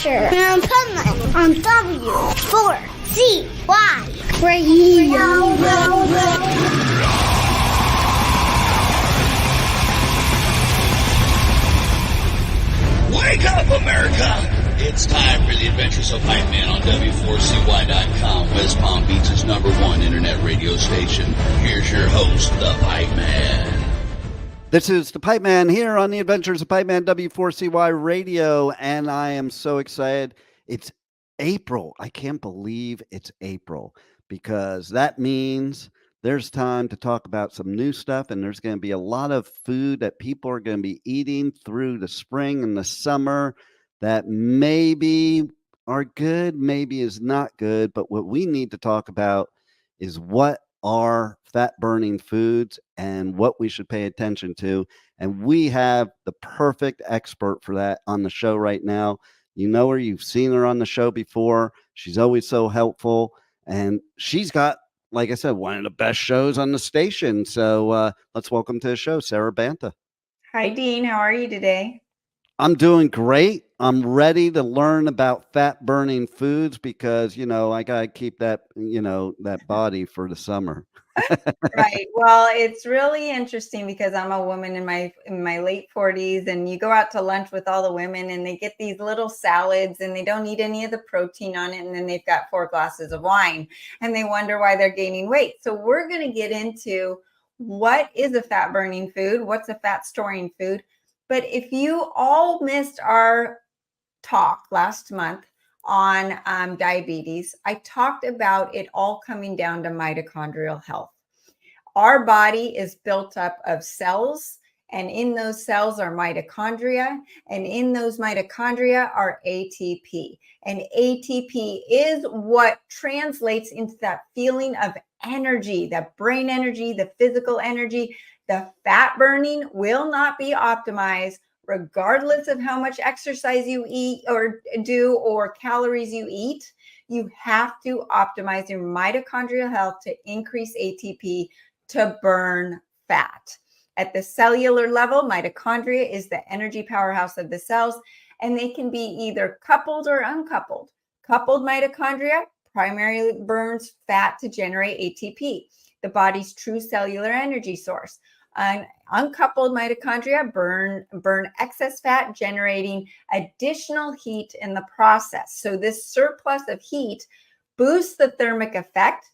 adventure and Pipeman on W4CY Radio. Wake up, America! It's time for the Adventures of Pipeman on W4CY.com, West Palm Beach's #1 internet radio station. Here's your host, the Pipeman. This is the Pipeman here on the Adventures of Pipeman W4CY Radio, and I am so excited. It's April. I can't believe it's April, because that means there's time to talk about some new stuff, and there's going to be a lot of food that people are going to be eating through the spring and the summer that maybe are good, maybe is not good. But what we need to talk about is what are fat burning foods and what we should pay attention to. And we have the perfect expert for that on the show right now. You know her, you've seen her on the show before. She's always so helpful, and she's got, like I said, one of the best shows on the station. So let's welcome to the show, Sara Banta. Hi, Dean. How are you today? I'm doing great. I'm ready to learn about fat burning foods because, I got to keep that, that body for the summer. Right. Well, it's really interesting because I'm a woman in my late 40s, and you go out to lunch with all the women and they get these little salads and they don't eat any of the protein on it. And then they've got 4 glasses of wine and they wonder why they're gaining weight. So we're going to get into what is a fat burning food, what's a fat storing food. But if you all missed our talk last month on diabetes, I talked about it all coming down to mitochondrial health. Our body is built up of cells, and in those cells are mitochondria, and in those mitochondria are ATP. And ATP is what translates into that feeling of energy, that brain energy, the physical energy. The fat burning will not be optimized regardless of how much exercise you eat or do or calories you eat. You have to optimize your mitochondrial health to increase ATP to burn fat. At the cellular level, mitochondria is the energy powerhouse of the cells, and they can be either coupled or uncoupled. Coupled mitochondria primarily burns fat to generate ATP, the body's true cellular energy source. Uncoupled mitochondria burn excess fat, generating additional heat in the process. So this surplus of heat boosts the thermic effect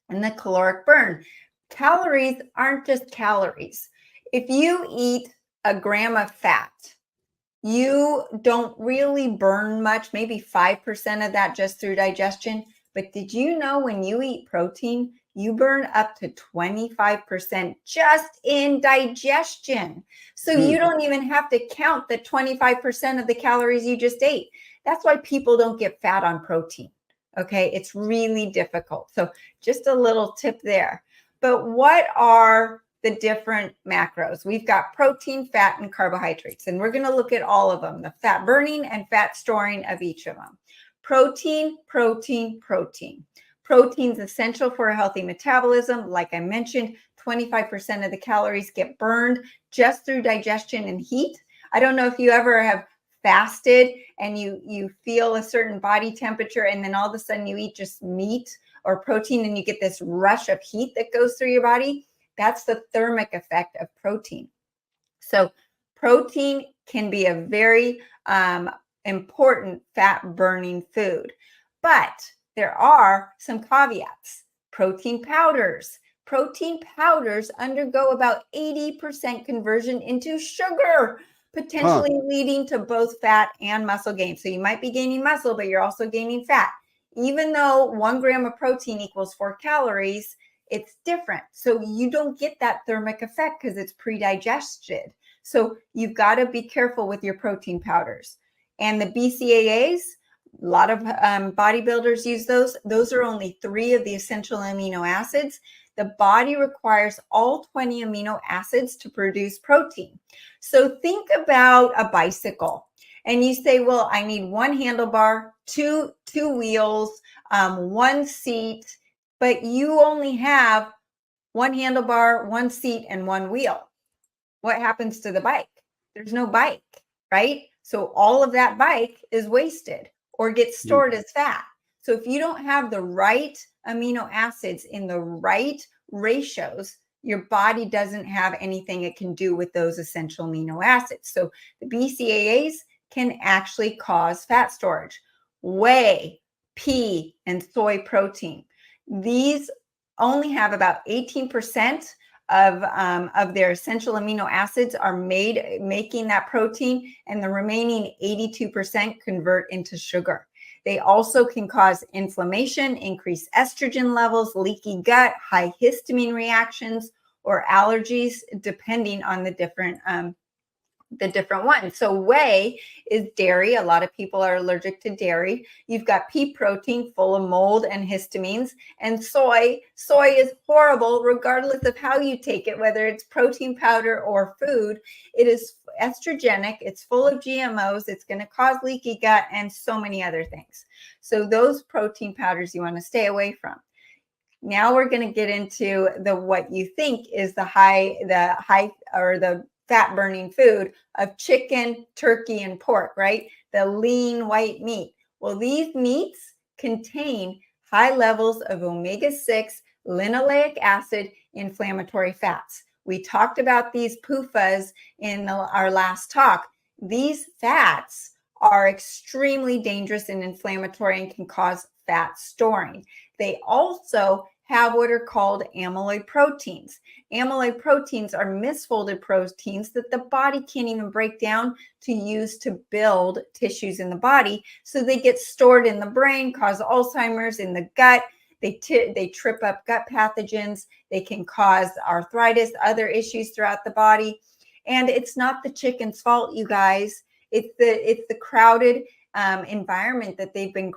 and the caloric burn. Calories aren't just calories. If you eat a gram of fat, you don't really burn much, maybe 5% of that just through digestion. But did you know when you eat protein, you burn up to 25% just in digestion? So you don't even have to count the 25% of the calories you just ate. That's why people don't get fat on protein. Okay, it's really difficult. So just a little tip there. But what are the different macros? We've got protein, fat, and carbohydrates, and we're going to look at all of them, the fat burning and fat storing of each of them. Protein, protein, protein. Protein's essential for a healthy metabolism. Like I mentioned, 25% of the calories get burned just through digestion and heat. I don't know if you ever have fasted and you feel a certain body temperature, and then all of a sudden you eat just meat or protein and you get this rush of heat that goes through your body. That's the thermic effect of protein. So protein can be a very important fat burning food, but there are some caveats. Protein powders undergo about 80% conversion into sugar, potentially leading to both fat and muscle gain. So you might be gaining muscle, but you're also gaining fat. Even though 1 gram of protein equals 4 calories, it's different. So you don't get that thermic effect because it's pre-digested. So you've got to be careful with your protein powders. And the BCAAs, a lot of bodybuilders use those. Those are only 3 of the essential amino acids. The body requires all 20 amino acids to produce protein. So think about a bicycle and you say, well, I need 1 handlebar, two wheels, 1 seat, but you only have 1 handlebar, 1 seat, and 1 wheel. What happens to the bike? There's no bike, right? So all of that bike is wasted or gets stored as fat. So if you don't have the right amino acids in the right ratios, your body doesn't have anything it can do with those essential amino acids. So the BCAAs can actually cause fat storage. Whey, pea, and soy protein. These only have about 18% of their essential amino acids are making that protein, and the remaining 82% convert into sugar. They also can cause inflammation, increase estrogen levels, leaky gut, high histamine reactions, or allergies, depending on the different ones. So whey is dairy. A lot of people are allergic to dairy. You've got pea protein full of mold and histamines, and soy. Soy is horrible regardless of how you take it, whether it's protein powder or food. It is estrogenic. It's full of GMOs. It's going to cause leaky gut and so many other things. So those protein powders you want to stay away from. Now we're going to get into what you think is the fat burning food of chicken, turkey, and pork, right? The lean white meat. Well, these meats contain high levels of omega-6 linoleic acid inflammatory fats. We talked about these PUFAs in our last talk. These fats are extremely dangerous and inflammatory and can cause fat storing. They also have what are called amyloid proteins. Amyloid proteins are misfolded proteins that the body can't even break down to use to build tissues in the body. So they get stored in the brain, cause Alzheimer's in the gut. They trip up gut pathogens. They can cause arthritis, other issues throughout the body. And it's not the chicken's fault, you guys. It's the crowded environment that they've been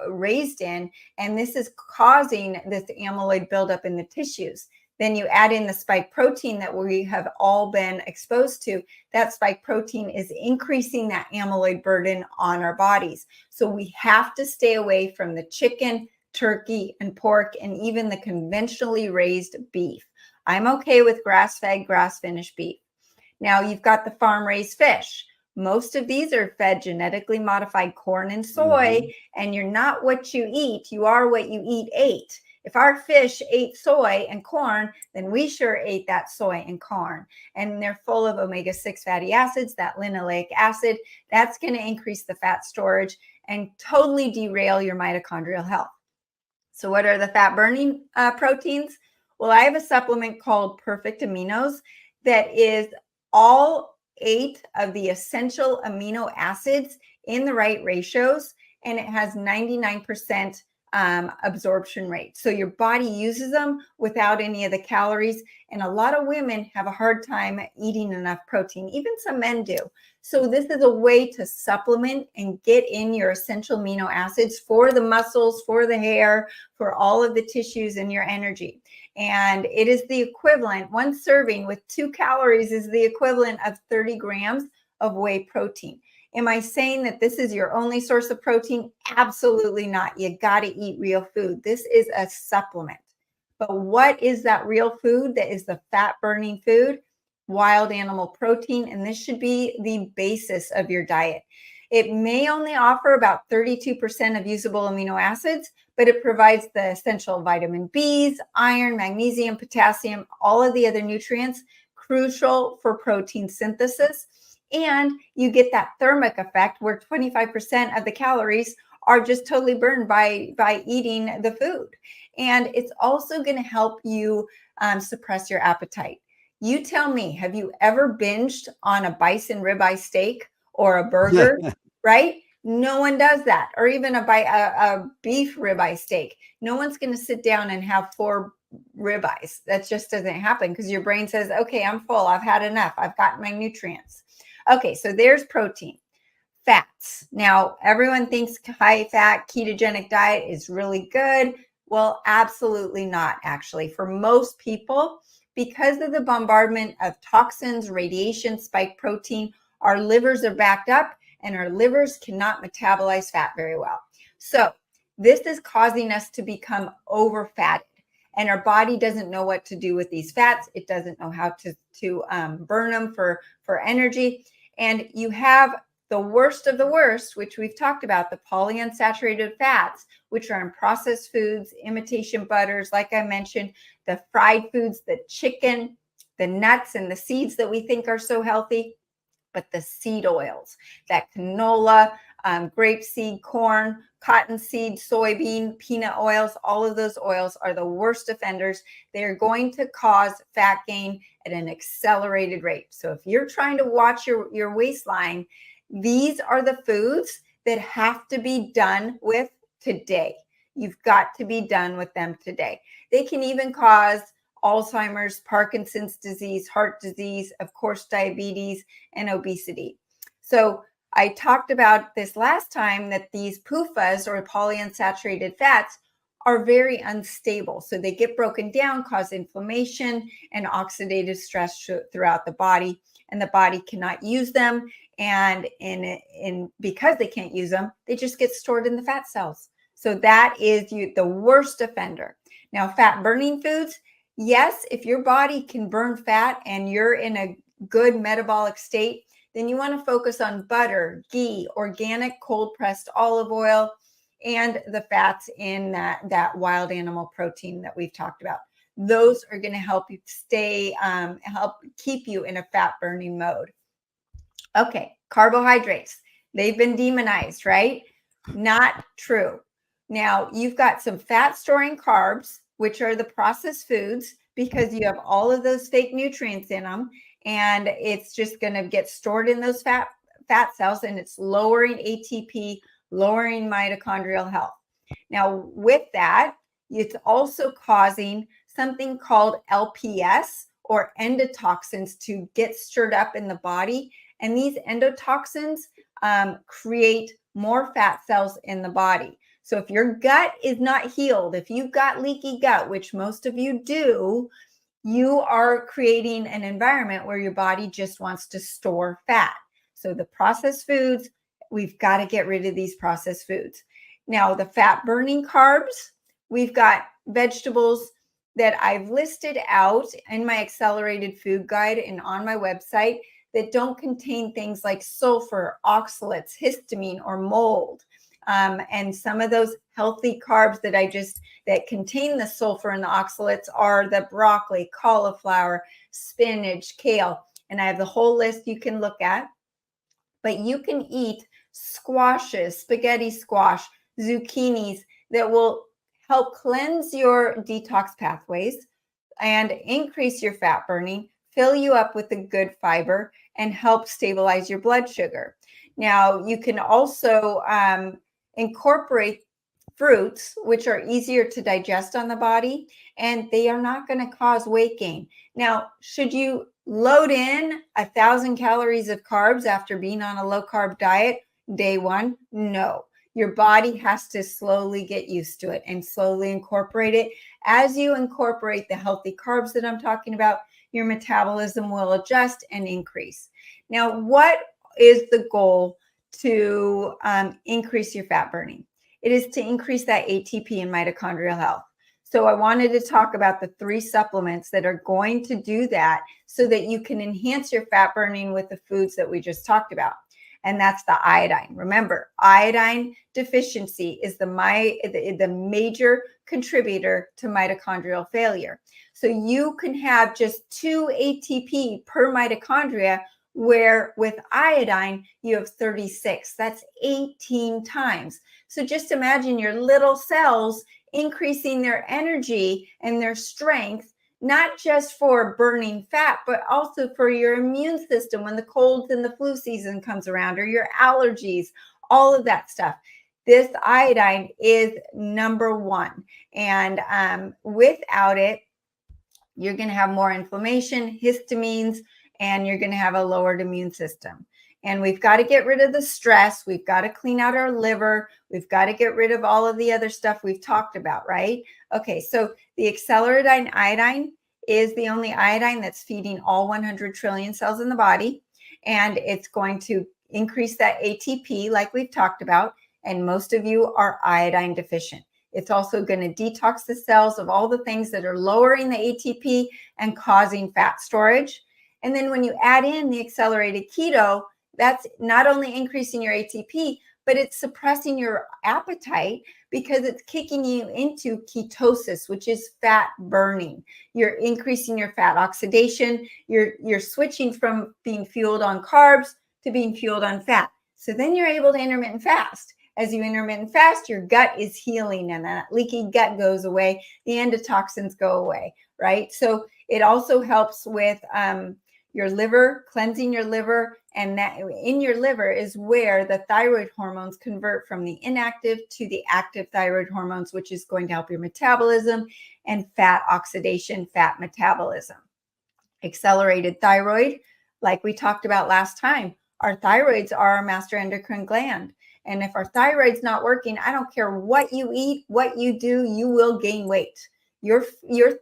raised in, and this is causing this amyloid buildup in the tissues. Then you add in the spike protein that we have all been exposed to. That spike protein is increasing that amyloid burden on our bodies. So we have to stay away from the chicken, turkey, and pork, and even the conventionally raised beef. I'm okay with grass-fed, grass-finished beef. Now you've got the farm-raised fish. Most of these are fed genetically modified corn and soy, and you're not what you eat, you are what you ate. If our fish ate soy and corn, then we sure ate that soy and corn. And they're full of omega-6 fatty acids, that linoleic acid. That's going to increase the fat storage and totally derail your mitochondrial health. So what are the fat-burning proteins? Well, I have a supplement called Perfect Aminos that is all 8 of the essential amino acids in the right ratios, and it has 99% absorption rate. So your body uses them without any of the calories, and a lot of women have a hard time eating enough protein. Even some men do. So this is a way to supplement and get in your essential amino acids for the muscles, for the hair, for all of the tissues and your energy. And it is the equivalent, one serving with 2 calories is the equivalent of 30 grams of whey protein. Am I saying that this is your only source of protein? Absolutely not. You got to eat real food. This is a supplement. But what is that real food that is the fat burning food? Wild animal protein. And this should be the basis of your diet. It may only offer about 32% of usable amino acids, but it provides the essential vitamin Bs, iron, magnesium, potassium, all of the other nutrients crucial for protein synthesis. And you get that thermic effect where 25% of the calories are just totally burned by eating the food. And it's also going to help you suppress your appetite. You tell me, have you ever binged on a bison ribeye steak or a burger, right? No one does that. Or even a beef ribeye steak. No one's going to sit down and have 4 ribeyes. That just doesn't happen because your brain says, okay, I'm full. I've had enough. I've gotten my nutrients. Okay, so there's protein. Fats. Now, everyone thinks high-fat ketogenic diet is really good. Well, absolutely not, actually. For most people, because of the bombardment of toxins, radiation, spike protein, our livers are backed up and our livers cannot metabolize fat very well. So this is causing us to become over-fatted. And our body doesn't know what to do with these fats. It doesn't know how to burn them for energy. And you have the worst of the worst, which we've talked about, the polyunsaturated fats, which are in processed foods, imitation butters, like I mentioned, the fried foods, the chicken, the nuts and the seeds that we think are so healthy, but the seed oils, that canola, grapeseed, corn, cottonseed, soybean, peanut oils, all of those oils are the worst offenders. They're going to cause fat gain at an accelerated rate. So if you're trying to watch your waistline, these are the foods that have to be done with today. You've got to be done with them today. They can even cause Alzheimer's, Parkinson's disease, heart disease, of course, diabetes, and obesity. So I talked about this last time that these PUFAs, or polyunsaturated fats, are very unstable. So they get broken down, cause inflammation and oxidative stress throughout the body, and the body cannot use them. And because they can't use them, they just get stored in the fat cells. So that is the worst offender. Now, fat burning foods, yes, if your body can burn fat and you're in a good metabolic state, then you want to focus on butter, ghee, organic cold pressed olive oil, and the fats in that wild animal protein that we've talked about. Those are going to help you help keep you in a fat burning mode. Okay, carbohydrates. They've been demonized, right? Not true. Now, you've got some fat storing carbs, which are the processed foods, because you have all of those fake nutrients in them, and it's just going to get stored in those fat cells, and it's lowering ATP, lowering mitochondrial health. Now, with that, it's also causing something called LPS, or endotoxins, to get stirred up in the body. And these endotoxins create more fat cells in the body. So if your gut is not healed, if you've got leaky gut, which most of you do, you are creating an environment where your body just wants to store fat. So the processed foods, we've got to get rid of these processed foods. Now, the fat burning carbs, we've got vegetables that I've listed out in my accelerated food guide and on my website that don't contain things like sulfur, oxalates, histamine, or mold. And some of those healthy carbs that contain the sulfur and the oxalates are the broccoli, cauliflower, spinach, kale. And I have the whole list you can look at. But you can eat squashes, spaghetti squash, zucchinis that will help cleanse your detox pathways and increase your fat burning, fill you up with the good fiber, and help stabilize your blood sugar. Now, you can also incorporate fruits, which are easier to digest on the body, and they are not going to cause weight gain. Now, should you load in 1,000 calories of carbs after being on a low carb diet day one? No. Your body has to slowly get used to it and slowly incorporate it. As you incorporate the healthy carbs that I'm talking about, your metabolism will adjust and increase. Now, what is the goal to increase your fat burning? It is to increase that ATP and mitochondrial health. So I wanted to talk about the 3 supplements that are going to do that so that you can enhance your fat burning with the foods that we just talked about. And that's the iodine. Remember, iodine deficiency is the major contributor to mitochondrial failure. So you can have just 2 ATP per mitochondria, where with iodine, you have 36. That's 18 times. So just imagine your little cells increasing their energy and their strength, not just for burning fat, but also for your immune system when the colds and the flu season comes around, or your allergies, all of that stuff. This iodine is number 1. And without it, you're going to have more inflammation, histamines, and you're going to have a lowered immune system. And we've got to get rid of the stress. We've got to clean out our liver. We've got to get rid of all of the other stuff we've talked about, right? Okay, so the accelerated iodine is the only iodine that's feeding all 100 trillion cells in the body. And it's going to increase that ATP like we've talked about. And most of you are iodine deficient. It's also going to detox the cells of all the things that are lowering the ATP and causing fat storage. And then when you add in the accelerated keto, that's not only increasing your ATP, but it's suppressing your appetite because it's kicking you into ketosis, which is fat burning. You're increasing your fat oxidation. You're switching from being fueled on carbs to being fueled on fat. So then you're able to intermittent fast. As you intermittent fast, your gut is healing and that leaky gut goes away. The endotoxins go away, right? So it also helps with your liver, cleansing your liver. And that in your liver is where the thyroid hormones convert from the inactive to the active thyroid hormones, which is going to help your metabolism and fat oxidation, fat metabolism. Accelerated thyroid, like we talked about last time, our thyroids are our master endocrine gland. And if our thyroid's not working, I don't care what you eat, what you do, you will gain weight. Your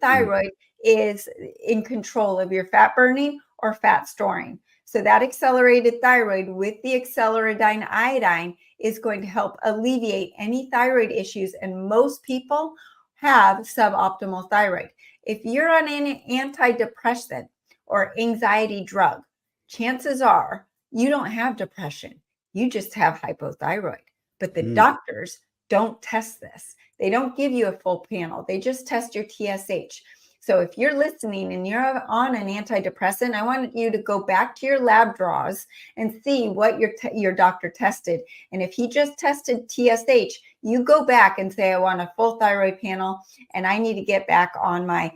thyroid is in control of your fat burning or fat storing. So that accelerated thyroid with the acceleridine iodine is going to help alleviate any thyroid issues. And most people have suboptimal thyroid. If you're on an antidepressant or anxiety drug, chances are you don't have depression. You just have hypothyroid. But the doctors don't test this. They don't give you a full panel. They just test your TSH. So if you're listening and you're on an antidepressant, I want you to go back to your lab draws and see what your doctor tested. And if he just tested TSH, you go back and say, I want a full thyroid panel and I need to get back on my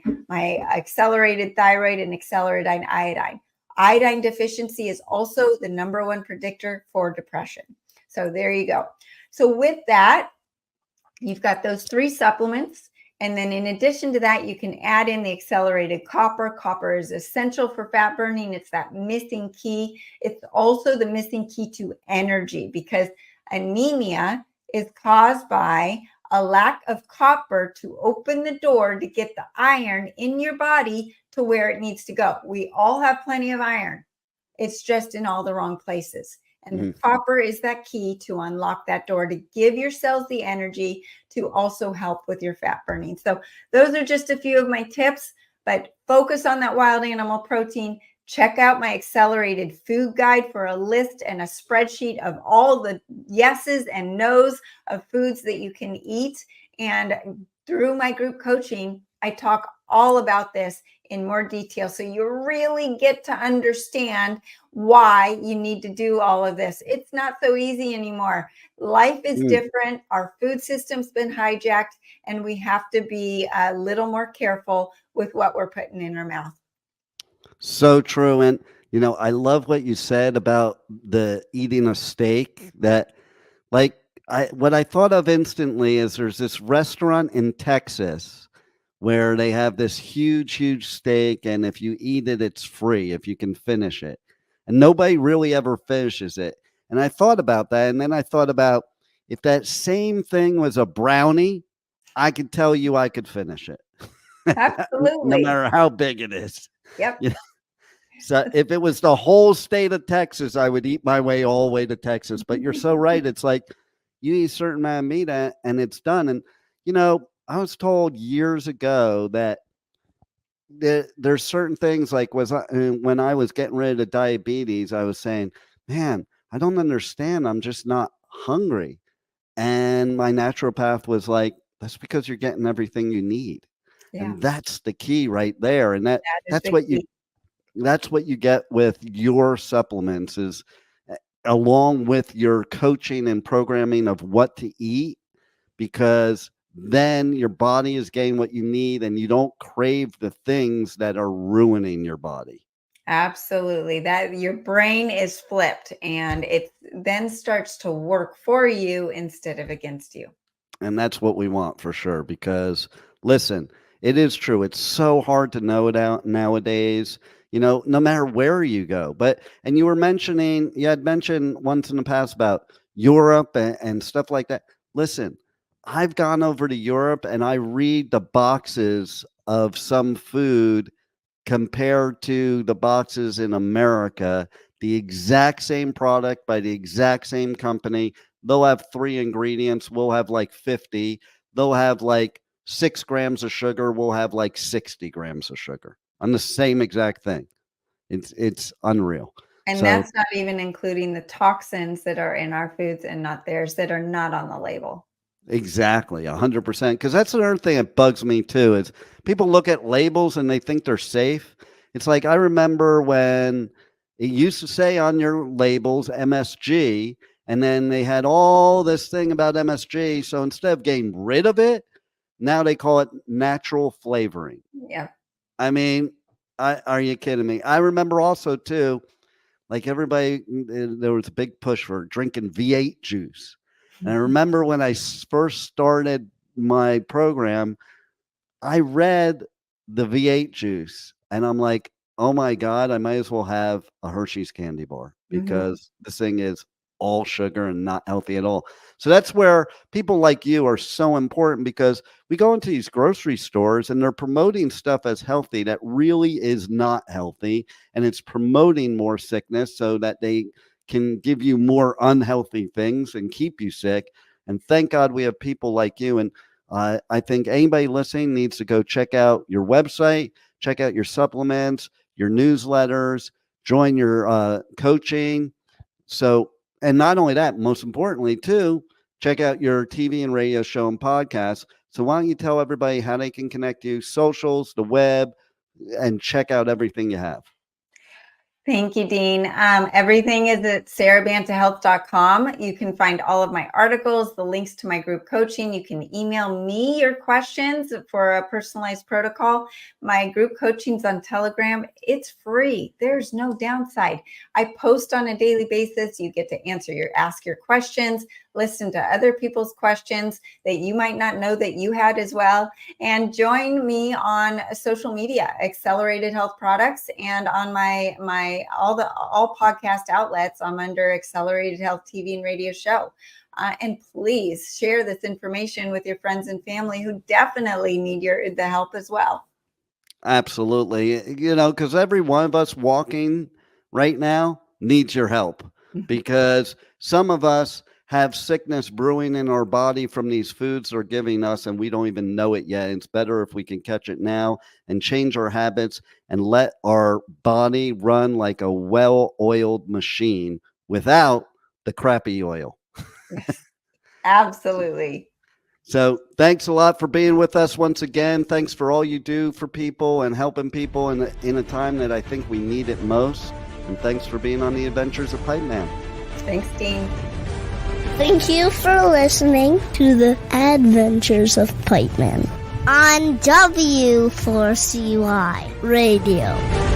accelerated thyroid and acceleridine iodine. Iodine deficiency is also the number one predictor for depression. So there you go. So with that, you've got those 3 supplements. And then in addition to that, you can add in the accelerated copper. Copper is essential for fat burning. It's that missing key. It's also the missing key to energy because anemia is caused by a lack of copper to open the door to get the iron in your body to where it needs to go. We all have plenty of iron. It's just in all the wrong places. And the copper is that key to unlock that door to give your cells the energy to also help with your fat burning. So those are just a few of my tips, but focus on that wild animal protein. Check out my accelerated food guide for a list and a spreadsheet of all the yeses and nos of foods that you can eat. And through my group coaching, I talk all about this in more detail. So you really get to understand why you need to do all of this. It's not so easy anymore. Life is different. Our food system's been hijacked, and we have to be a little more careful with what we're putting in our mouth. So true. And, I love what you said about the eating a steak that what I thought of instantly is there's this restaurant in Texas where they have this huge steak. And if you eat it, it's free if you can finish it. And nobody really ever finishes it. And I thought about that. And then I thought about if that same thing was a brownie, I could tell you I could finish it. Absolutely. No matter how big it is. Yep. So if it was the whole state of Texas, I would eat my way all the way to Texas. But you're so right. It's like you eat a certain amount of meat and it's done. And, I was told years ago that there's certain things like when I was getting rid of diabetes, I was saying, man, I don't understand. I'm just not hungry. And my naturopath was like, that's because you're getting everything you need. Yeah. And that's the key right there. And that's what you get with your supplements is along with your coaching and programming of what to eat, because then your body is getting what you need and you don't crave the things that are ruining your body. Absolutely. That your brain is flipped and it then starts to work for you instead of against you. And that's what we want for sure, because listen, it is true. It's so hard to know it out nowadays, no matter where you go. And you had mentioned once in the past about Europe and stuff like that. Listen, I've gone over to Europe and I read the boxes of some food compared to the boxes in America, the exact same product by the exact same company. They'll have 3 ingredients. We'll have like 50. They'll have like 6 grams of sugar. We'll have like 60 grams of sugar on the same exact thing. It's unreal. And So that's not even including the toxins that are in our foods and not theirs that are not on the label. exactly, 100%. Because that's another thing that bugs me too is people look at labels and they think they're safe. It's like I remember when it used to say on your labels MSG, and then they had all this thing about MSG. So instead of getting rid of it, now they call it natural flavoring. Yeah. I mean, are you kidding me? I remember also too, like everybody, there was a big push for drinking V8 juice. And I remember when I first started my program, I read the V8 juice and I'm like, oh my God, I might as well have a Hershey's candy bar because this thing is all sugar and not healthy at all. So that's where people like you are so important because we go into these grocery stores and they're promoting stuff as healthy that really is not healthy. And it's promoting more sickness so that they can give you more unhealthy things and keep you sick. And thank God we have people like you. And I think anybody listening needs to go check out your website, check out your supplements, your newsletters, join your coaching. So, and not only that, most importantly, too, check out your TV and radio show and podcast. So why don't you tell everybody how they can connect you, socials, the web, and check out everything you have. Thank you, Dean. Everything is at sarabantahealth.com. You can find all of my articles, the links to my group coaching. You can email me your questions for a personalized protocol. My group coaching's on Telegram. It's free. There's no downside. I post on a daily basis. You get to ask your questions, listen to other people's questions that you might not know that you had as well. And join me on social media, Accelerated Health Products, and on all podcast outlets. I'm under Accelerated Health TV and Radio Show. And please share this information with your friends and family who definitely need the help as well. Absolutely. You know, because every one of us walking right now needs your help because some of us have sickness brewing in our body from these foods they're giving us and we don't even know it yet. It's better if we can catch it now and change our habits and let our body run like a well-oiled machine without the crappy oil. Absolutely. So thanks a lot for being with us once again. Thanks for all you do for people and helping people in a time that I think we need it most. And thanks for being on the Adventures of Pipe Man. Thanks, Dean. Thank you for listening to the Adventures of Pipe Man on W4CY Radio.